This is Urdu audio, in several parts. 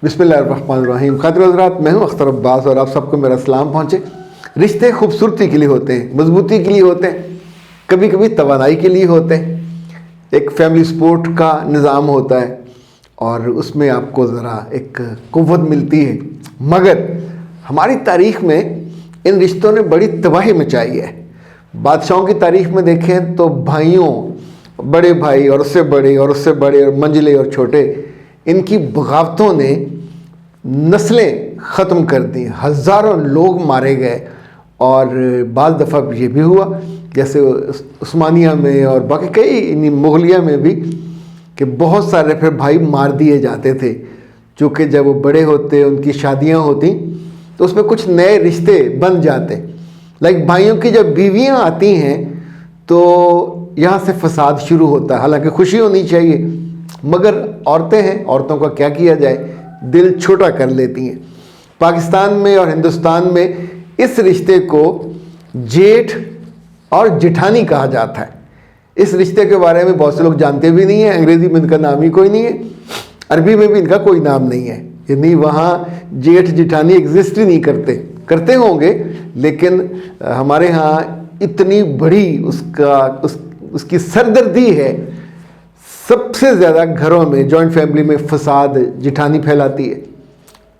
بسم اللہ الرحمن الرحیم. خاطر حضرات، میں ہوں اختر عباس اور آپ سب کو میرا سلام پہنچے. رشتے خوبصورتی کے لیے ہوتے ہیں، مضبوطی کے لیے ہوتے ہیں، کبھی کبھی توانائی کے لیے ہوتے ہیں. ایک فیملی سپورٹ کا نظام ہوتا ہے اور اس میں آپ کو ذرا ایک قوت ملتی ہے. مگر ہماری تاریخ میں ان رشتوں نے بڑی تباہی مچائی ہے. بادشاہوں کی تاریخ میں دیکھیں تو بھائیوں، بڑے بھائی اور اس سے بڑے اور اس سے بڑے اور منجلے اور چھوٹے، ان کی بغاوتوں نے نسلیں ختم کر دیں. ہزاروں لوگ مارے گئے اور بعض دفعہ یہ بھی ہوا جیسے عثمانیہ میں اور باقی کئی مغلیہ میں بھی کہ بہت سارے پھر بھائی مار دیے جاتے تھے. چونکہ جب وہ بڑے ہوتے، ان کی شادیاں ہوتی تو اس میں کچھ نئے رشتے بن جاتے. بھائیوں کی جب بیویاں آتی ہیں تو یہاں سے فساد شروع ہوتا ہے. حالانکہ خوشی ہونی چاہیے مگر عورتیں ہیں، عورتوں کا کیا کیا جائے، دل چھوٹا کر لیتی ہیں. پاکستان میں اور ہندوستان میں اس رشتے کو جیٹھ اور جٹھانی کہا جاتا ہے. اس رشتے کے بارے میں بہت سے لوگ جانتے بھی نہیں ہیں. انگریزی میں ان کا نام ہی کوئی نہیں ہے، عربی میں بھی ان کا کوئی نام نہیں ہے. یعنی وہاں جیٹھ جٹھانی ایگزسٹ ہی نہیں کرتے ہوں گے، لیکن ہمارے ہاں اتنی بڑی اس کی سردردی ہے. سب سے زیادہ گھروں میں، جوائنٹ فیملی میں فساد جٹھانی پھیلاتی ہے.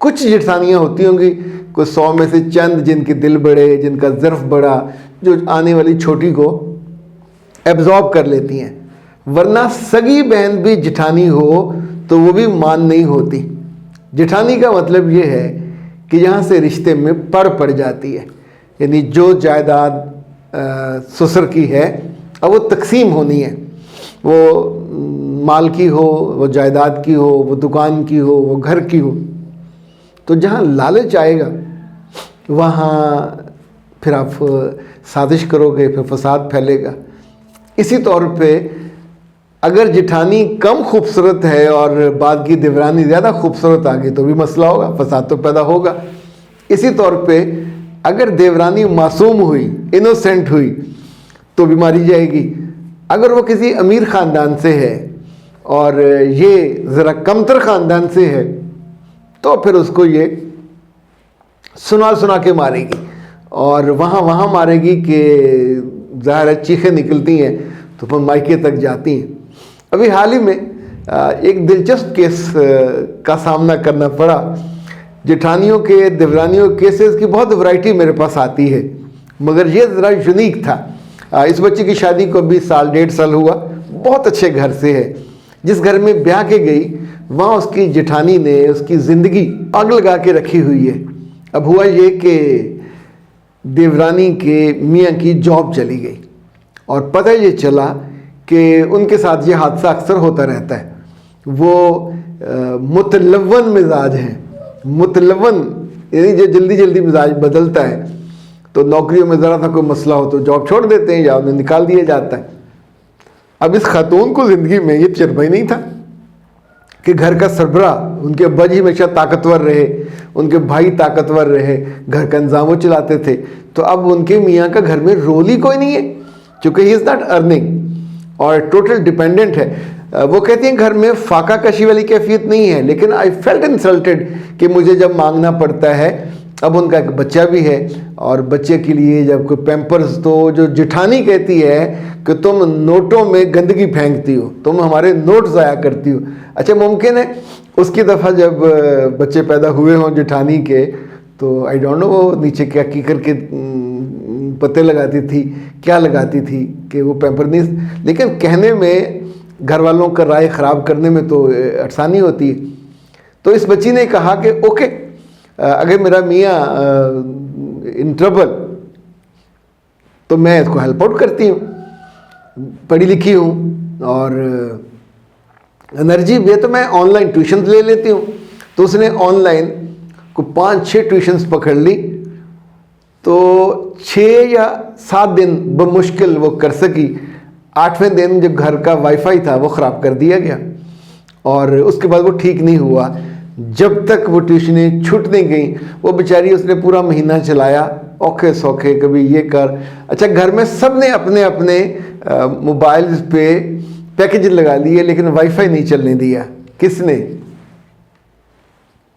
کچھ جٹھانیاں ہوتی ہوں گی، کوئی 100 میں سے چند جن کے دل بڑے، جن کا ظرف بڑا، جو آنے والی چھوٹی کو ایبزارب کر لیتی ہیں. ورنہ سگی بہن بھی جٹھانی ہو تو وہ بھی مان نہیں ہوتی. جٹھانی کا مطلب یہ ہے کہ یہاں سے رشتے میں پڑ جاتی ہے. یعنی جو جائیداد سسر کی ہے اب وہ تقسیم ہونی ہے. وہ مال کی ہو، وہ جائیداد کی ہو، وہ دکان کی ہو، وہ گھر کی ہو. تو جہاں لالچ آئے گا وہاں پھر آپ سازش کرو گے، پھر فساد پھیلے گا. اسی طور پہ اگر جٹھانی کم خوبصورت ہے اور بعد کی دیورانی زیادہ خوبصورت آ گئی تو بھی مسئلہ ہوگا، فساد تو پیدا ہوگا. اسی طور پہ اگر دیورانی معصوم ہوئی، انوسینٹ ہوئی تو بیماری جائے گی. اگر وہ کسی امیر خاندان سے ہے اور یہ ذرا کمتر خاندان سے ہے تو پھر اس کو یہ سنا کے مارے گی اور وہاں مارے گی کہ ظاہر ہے چیخیں نکلتی ہیں تو پھر مائکے تک جاتی ہیں. ابھی حال ہی میں ایک دلچسپ کیس کا سامنا کرنا پڑا. جٹھانیوں کے، دیورانیوں کے کیسز کی بہت ورائٹی میرے پاس آتی ہے مگر یہ ذرا یونیک تھا. اس بچے کی شادی کو ابھی 1.5 سال ہوا. بہت اچھے گھر سے ہے. جس گھر میں بیاہ کے گئی وہاں اس کی جٹھانی نے اس کی زندگی آگ لگا کے رکھی ہوئی ہے. اب ہوا یہ کہ دیورانی کے میاں کی جاب چلی گئی اور پتہ یہ چلا کہ ان کے ساتھ یہ حادثہ اکثر ہوتا رہتا ہے. وہ متلون مزاج ہیں. متلون یعنی جو جلدی مزاج بدلتا ہے. تو نوکریوں میں ذرا سا کوئی مسئلہ ہو تو جاب چھوڑ دیتے ہیں یا انہیں نکال دیا جاتا ہے. اب اس خاتون کو زندگی میں یہ تجربہ ہی نہیں تھا کہ گھر کا سربراہ، ان کے ابا جی ہمیشہ طاقتور رہے، ان کے بھائی طاقتور رہے، گھر کا انتظام وہ چلاتے تھے. تو اب ان کے میاں کا گھر میں رول ہی کوئی نہیں ہے چونکہ ہی از ناٹ ارننگ اور ٹوٹل ڈیپینڈنٹ ہے. وہ کہتی ہیں گھر میں فاقہ کشی والی کیفیت نہیں ہے لیکن آئی فیلٹ انسلٹڈ کہ مجھے جب مانگنا پڑتا ہے. اب ان کا ایک بچہ بھی ہے اور بچے کے لیے جب کوئی پیمپرز، تو جو جٹھانی کہتی ہے کہ تم نوٹوں میں گندگی پھینکتی ہو، تم ہمارے نوٹ ضائع کرتی ہو. اچھا ممکن ہے اس کی دفعہ جب بچے پیدا ہوئے ہوں جٹھانی کے تو آئی ڈونٹ نو وہ نیچے کیا کی کر کے پتے لگاتی تھی، کیا لگاتی تھی کہ وہ پیمپر نہیں. لیکن کہنے میں گھر والوں کا رائے خراب کرنے میں تو آسانی ہوتی ہے. تو اس بچی نے کہا کہ اوکے، اگر میرا میاں ان ٹربل تو میں اس کو ہیلپ آؤٹ کرتی ہوں، پڑھی لکھی ہوں اور انرجی بھی ہے تو میں آن لائن ٹیوشنز لے لیتی ہوں. تو اس نے آن لائن کو 5-6 ٹیوشنز پکڑ لی. تو 6 یا 7 دن بمشکل وہ کر سکی. 8ویں دن جب گھر کا وائی فائی تھا وہ خراب کر دیا گیا اور اس کے بعد وہ ٹھیک نہیں ہوا. جب تک وہ ٹیوشنیں چھوٹ نہیں گئیں وہ بیچاری، اس نے پورا مہینہ چلایا اوکھے سوکھے، کبھی یہ کر. اچھا گھر میں سب نے اپنے اپنے موبائلز پہ پیکیج لگا لیے لیکن وائی فائی نہیں چلنے دیا. کس نے؟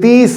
30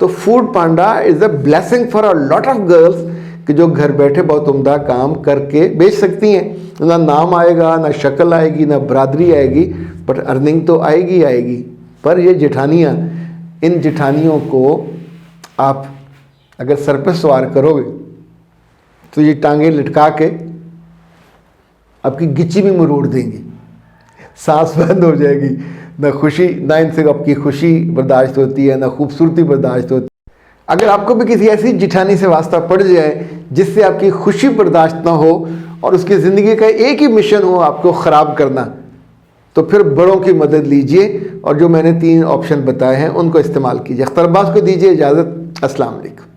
تو food panda is a blessing for a lot of girls کہ جو گھر بیٹھے بہت عمدہ کام کر کے بیچ سکتی ہیں. نہ نام آئے گا، نہ شکل آئے گی، نہ برادری آئے گی، بٹ ارننگ تو آئے گی. پر یہ جٹھانیاں، ان جٹھانیوں کو آپ اگر سر پہ سوار کرو گے تو یہ ٹانگیں لٹکا کے آپ کی گچی بھی مروڑ دیں گی، سانس بند ہو جائے گی. نہ خوشی، نہ ان سے آپ کی خوشی برداشت ہوتی ہے، نہ خوبصورتی برداشت ہوتی ہے. اگر آپ کو بھی کسی ایسی جٹھانی سے واسطہ پڑ جائے جس سے آپ کی خوشی برداشت نہ ہو اور اس کی زندگی کا ایک ہی مشن ہو آپ کو خراب کرنا، تو پھر بڑوں کی مدد لیجئے اور جو میں نے 3 آپشن بتائے ہیں ان کو استعمال کیجئے. اختر عباس کو دیجئے اجازت. السلام علیکم.